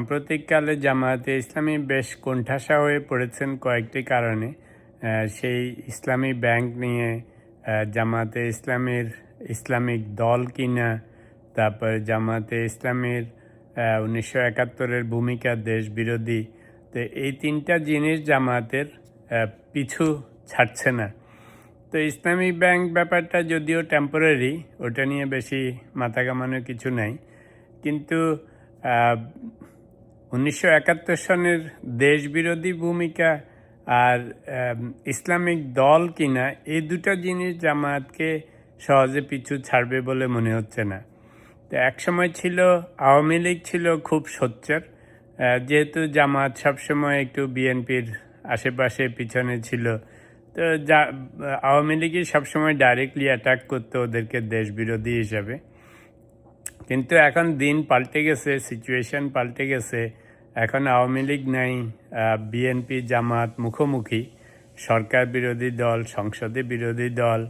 সাম্প্রতিককালে জামায়াতে ইসলামী বেশ কোণঠাসা হয়ে পড়েছেন কয়েকটি কারণে। সেই ইসলামী ব্যাংক নিয়ে জামায়াতে ইসলামীর ইসলামিক দল কিনা, তারপরে জামায়াতে ইসলামীর 1971-এর ভূমিকা দেশ বিরোধী। তো এই তিনটা জিনিস জামায়াতের পিছু ছাড়ছে না। তো ইসলামী ব্যাংক ব্যাপারটা যদিও টেম্পোরারি, ওটা নিয়ে বেশি মাথা ঘামানোর কিছু নাই, কিন্তু 1971 সনের দেশবিরোধী ভূমিকা আর ইসলামিক দল কিনা, এই দুটো জিনিস জামায়াতকে সহজে পিছু ছাড়বে বলে মনে হচ্ছে না। তো একসময় ছিল আওয়ামী লীগ ছিল খুব সোচ্চার, যেহেতু জামায়াত সবসময় একটু বিএনপির আশেপাশে পিছনে ছিল, তো আওয়ামী লীগই সবসময় ডাইরেক্টলি অ্যাটাক করতো ওদেরকে দেশবিরোধী হিসাবে। কিন্তু এখন দিন পাল্টে গেছে, সিচুয়েশন পাল্টে গেছে। এখন আওয়ামী লীগ নাই, বিএনপি জামাত মুখোমুখি, সরকার বিরোধী দল, সংসদে বিরোধী দল।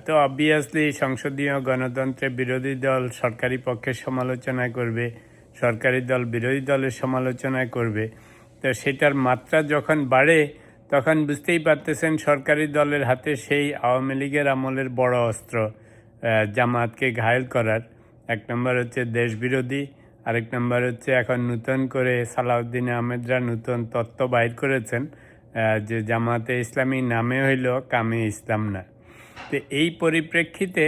তো অবভিয়াসলি সংসদীয় গণতন্ত্রের বিরোধী দল সরকারি পক্ষের সমালোচনা করবে, সরকারি দল বিরোধী দলের সমালোচনা করবে। তো সেটার মাত্রা যখন বাড়ে তখন বুঝতেই পারতেছেন সরকারি দলের হাতে সেই আওয়ামী লীগের আমলের বড় অস্ত্র, জামাতকে ঘায়েল করার। এক নম্বর হচ্ছে দেশবিরোধী, আরেক নম্বর হচ্ছে এখন নতুন করে সালাউদ্দিন আহমেদরা নতুন তত্ত্ব বাইর করেছেন যে জামাতে ইসলামী নামে হইল কামে ইসলাম না। তো এই পরিপ্রেক্ষিতে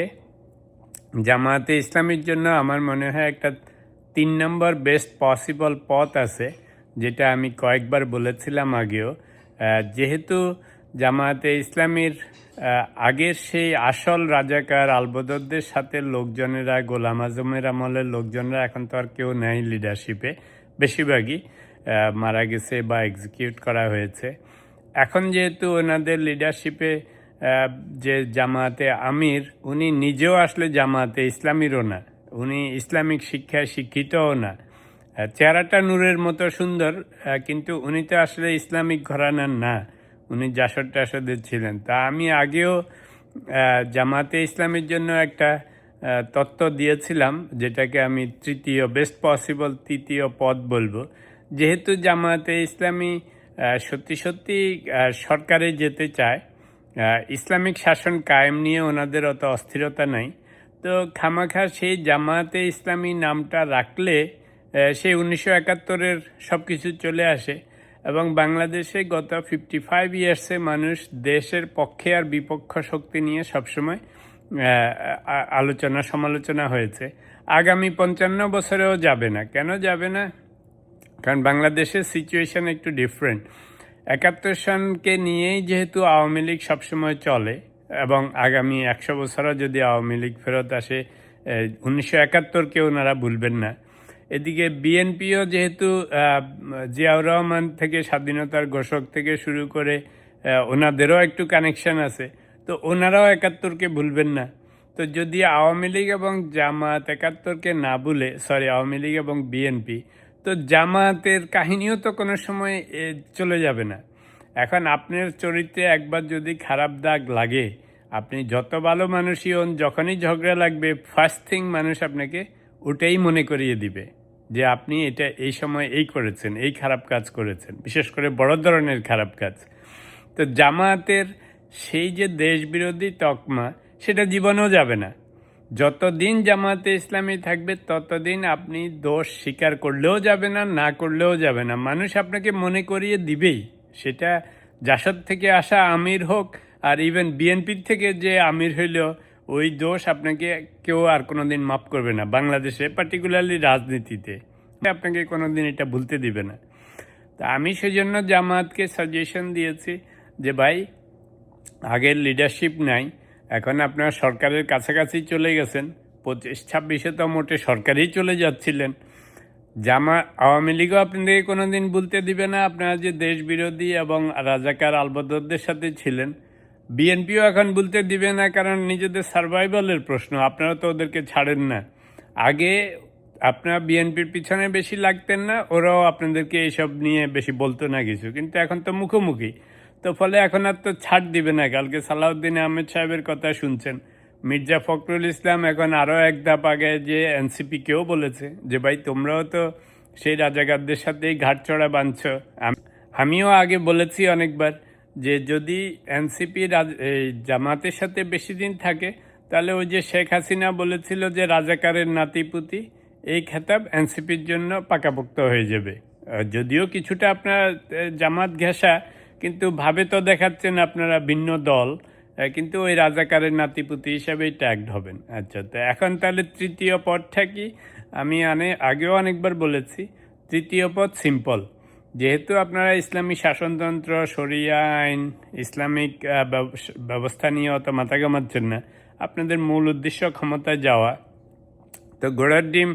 জামাতে ইসলামীর জন্য আমার মনে হয় একটা 3 নম্বর বেস্ট পসিবল পথ আছে, যেটা আমি কয়েকবার বলেছিলাম আগেও। যেহেতু জামাতে ইসলামীর আগের সেই আসল রাজাকার আলবদরদের সাথে লোকজনেরা, গোলাম আজমের আমলের লোকজনরা এখন তো আর কেউ নেই লিডারশিপে, বেশিরভাগই মারা গেছে বা এক্সিকিউট করা হয়েছে। এখন যেহেতু ওনাদের লিডারশিপে যে জামাতে আমির, উনি নিজেও আসলে জামাতে ইসলামীরও না, উনি ইসলামিক শিক্ষায় শিক্ষিতও না। চেহারাটা নূরের মতো সুন্দর, কিন্তু উনি তো আসলে ইসলামিক ঘরানার না, উনি জাসদ টাসদের ছিলেন। তা আমি আগেও জামাতে ইসলামের জন্য একটা তত্ত্ব দিয়েছিলাম, যেটাকে আমি বেস্ট পসিবল তৃতীয় পথ বলবো। যেহেতু জামাতে ইসলামী সত্যি সত্যি সরকারে যেতে চায়, ইসলামিক শাসন কায়েম নিয়ে ওনাদের অত অস্থিরতা নাই, তো খামাখা সেই জামাতে ইসলামী নামটা রাখলে সেই 1971-এর সব কিছু চলে আসে। এবং বাংলাদেশে গত 55 ইয়ার্সে মানুষ দেশের পক্ষে আর বিপক্ষ শক্তি নিয়ে সবসময় আলোচনা সমালোচনা হয়েছে। আগামী 55 বছরেও যাবে না। কেন যাবে না? কারণ বাংলাদেশের সিচুয়েশন একটু ডিফারেন্ট। 71 সনকে নিয়েই যেহেতু আওয়ামী লীগ সবসময় চলে, এবং আগামী 100 বছরও যদি আওয়ামী লীগ ফেরত আসে, 1971-কে ওনারা ভুলবেন না। এদিকে বিএনপিও যেহেতু জিয়াউর রহমান থেকে স্বাধীনতার ঘোষক থেকে শুরু করে ওনাদেরও একটু কানেকশন আছে, তো ওনারাও 71-কে ভুলবেন না। তো যদি আওয়ামী লীগ এবং জামাত 71-কে না ভুলে, আওয়ামী লীগ এবং বিএনপি, তো জামাতের কাহিনীও তো কোনো সময় চলে যাবে না। এখন আপনার চরিত্রে একবার যদি খারাপ দাগ লাগে, আপনি যত ভালো মানুষই হন, যখনই ঝগড়া লাগবে ফার্স্ট থিং মানুষ আপনাকে ওটাই মনে করিয়ে দিবে যে আপনি এটা এই সময় এই করেছেন, এই খারাপ কাজ করেছেন, বিশেষ করে বড় ধরনের খারাপ কাজ। তো জামায়াতের সেই যে দেশবিরোধী তকমা, সেটা জীবনেও যাবে না। যতদিন জামায়াতে ইসলামী থাকবে ততদিন আপনি দোষ স্বীকার করলেও যাবে না, না করলেও যাবে না, মানুষ আপনাকে মনে করিয়ে দিবেই। সেটা জাসদ থেকে আসা আমির হোক, আর ইভেন বিএনপির থেকে যে আমির হইলেও ওই দোষ আপনাকে কেউ আর কোনোদিন মাফ করবে না। বাংলাদেশে পার্টিকুলারলি রাজনীতিতে আপনাকে কোনোদিন এটা ভুলতে দিবে না। তা আমি সেজন্য জামায়াতকে সাজেশন দিয়েছি যে ভাই, আগের লিডারশিপ নাই, এখন আপনারা সরকারের কাছাকাছি চলে গেছেন, 25-26-এ তো মোটে সরকারেই চলে যাচ্ছিলেন। আওয়ামী লীগও আপনাদেরকে কোনোদিন ভুলতে দিবে না আপনারা যে দেশ বিরোধী এবং রাজাকার আলবদরদের সাথে ছিলেন। বিএনপিও এখন বলতে দিবে না, কারণ নিজেদের সার্ভাইভালের প্রশ্ন, আপনারা তো ওদেরকে ছাড়েন না। আগে আপনারা বিএনপির পিছনে বেশি লাগতেন না, ওরাও আপনাদেরকে এইসব নিয়ে বেশি বলতো না কিছু, কিন্তু এখন তো মুখোমুখি, তো ফলে এখন আর তো ছাড় দিবে না। কালকে সালাউদ্দিন আহমেদ সাহেবের কথা শুনছেন, মির্জা ফখরুল ইসলাম এখন আরও এক ধাপ আগে যে এনসিপিকেও বলেছে যে ভাই তোমরাও তো সেই রাজাকারদের সাথেই ঘাটছড়া বাঁধছ। আমিও আগে বলেছি অনেকবার যে যদি এনসিপি এই জামাতের সাথে বেশি দিন থাকে, তাহলে ওই যে শেখ হাসিনা বলেছিল যে রাজাকারের নাতিপুতি, এই খেতাব এনসিপির জন্য পাকাপোক্ত হয়ে যাবে। যদিও কিছুটা আপনার জামাত ঘেঁষা, কিন্তু ভাবে তো দেখাচ্ছেন আপনারা ভিন্ন দল, কিন্তু ওই রাজাকারের নাতিপুতি হিসাবেই ট্যাগড হবেন। আচ্ছা, তো এখন তাহলে তৃতীয় পদটা কি? আমি আগেও অনেকবার বলেছি, তৃতীয় পদ সিম্পল। যেহেতু আপনারা ইসলামী শাসনতন্ত্র, শরিয়া আইন, ইসলামিক ব্যবস্থা নিয়ে অত মাথা ঘামাচ্ছেন না, আপনাদের মূল উদ্দেশ্য ক্ষমতায় যাওয়া, তো ঘোড়ার ডিম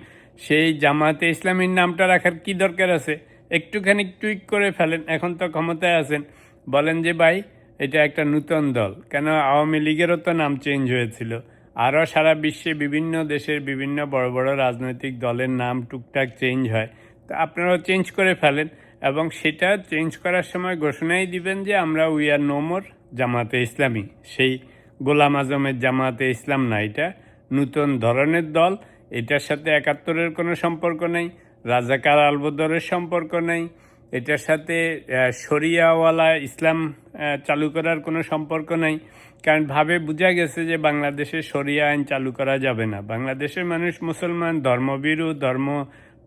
সেই জামাতে ইসলামীর নামটা রাখার কি দরকার আছে? একটুখানি টুইক করে ফেলেন, এখন তো ক্ষমতায় আছেন, বলেন যে ভাই এটা একটা নূতন দল। কেন, আওয়ামী লীগেরও তো নাম চেঞ্জ হয়েছিল, আরও সারা বিশ্বে বিভিন্ন দেশের বিভিন্ন বড় বড় রাজনৈতিক দলের নাম টুকটাক চেঞ্জ হয়, তো আপনারাও চেঞ্জ করে ফেলেন, এবং সেটা চেঞ্জ করার সময় ঘোষণাই দিবেন যে আমরা উই আর নো মোর জামাতে ইসলামী। সেই গোলাম আজমের জামাতে ইসলাম না, এটা নূতন ধরনের দল। এটার সাথে ৭১-এর কোনো সম্পর্ক নেই, রাজাকার আলবদরের সম্পর্ক নেই, এটার সাথে শরিয়াওয়ালা ইসলাম চালু করার কোনো সম্পর্ক নেই। কারণ ভাবে বোঝা গেছে যে বাংলাদেশে শরিয়া আইন চালু করা যাবে না। বাংলাদেশের মানুষ মুসলমান, ধর্মভীরু, ধর্ম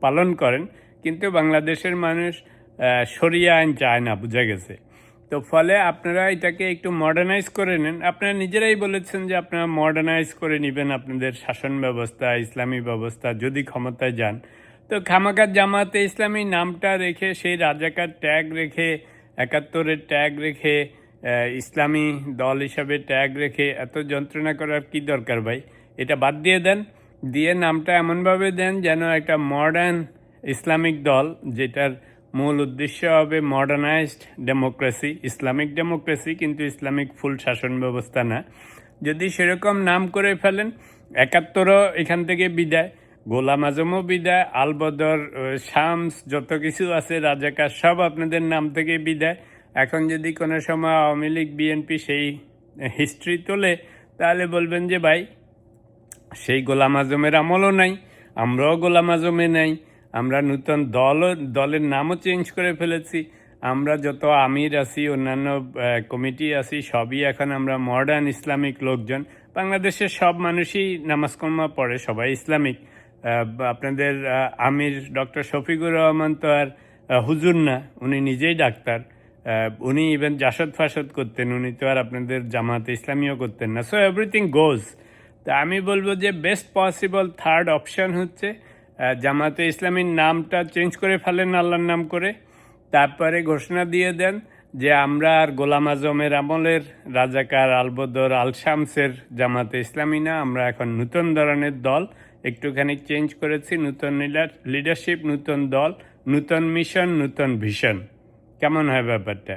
পালন করেন, কিন্তু বাংলাদেশের মানুষ শরিয়া আইন চায় না, বোঝা গেছে। তো ফলে আপনারা এটাকে একটু মডার্নাইজ করে নেন। আপনারা নিজেরাই বলেছেন যে আপনারা মডার্নাইজ করে নেবেন আপনাদের শাসন ব্যবস্থা, ইসলামী ব্যবস্থা, যদি ক্ষমতায় যান। তো খামাকার জামাতে ইসলামী নামটা রেখে, সেই রাজাকার ট্যাগ রেখে, ৭১-এর ট্যাগ রেখে, ইসলামী দল হিসাবে ট্যাগ রেখে এত যন্ত্রণা করার কি দরকার ভাই? এটা বাদ দিয়ে দেন, দিয়ে নামটা এমনভাবে দেন যেন একটা মডার্ন ইসলামিক দল, যেটার মূল উদ্দেশ্য হবে মডার্নাইজড ডেমোক্রেসি, ইসলামিক ডেমোক্রেসি, কিন্তু ইসলামিক ফুল শাসন ব্যবস্থা না। যদি সেরকম নাম করে ফেলেন, ৭১-ও এখান থেকে বিদায়, গোলাম আজমও বিদায়, আলবদর, শামস, যত কিছু আছে রাজাকার, সব আপনাদের নাম থেকে বিদায়। এখন যদি কোনো সময় আওয়ামী লীগ, বিএনপি সেই হিস্ট্রি তোলে, তাহলে বলবেন যে ভাই সেই গোলাম আজমের আমলও নাই, আমরাও গোলাম আজমে নাই, আমরা নূতন দলের নামও চেঞ্জ করে ফেলেছি, আমরা যত আমির আছি, অন্যান্য কমিটি আছি, সবই এখন আমরা মডার্ন ইসলামিক লোকজন। বাংলাদেশের সব মানুষই নামাজ কালামা পড়ে, সবাই ইসলামিক। আপনাদের আমির ডক্টর শফিকুর রহমান তো আর হুজুর না, উনি নিজেই ডাক্তার, উনি ইভেন জাসদ ফাসদ করতেন, উনি তো আর আপনাদের জামাতে ইসলামীও করতেন না। সো এভরিথিং গোজ। তা আমি বলবো যে বেস্ট পসিবল থার্ড অপশান হচ্ছে জামাতে ইসলামীর নামটা চেঞ্জ করে ফেলেন আল্লাহর নাম করে, তারপরে ঘোষণা দিয়ে দেন যে আমরা আর গোলাম আজমের আমলের রাজাকার, আলবদর, আল শামসের জামাতে ইসলামী না, আমরা এখন নূতন ধরনের দল, একটুখানি চেঞ্জ করেছি, নূতন লিডারশিপ, নূতন দল, নূতন মিশন, নূতন ভিশন। কেমন হয় ব্যাপারটা?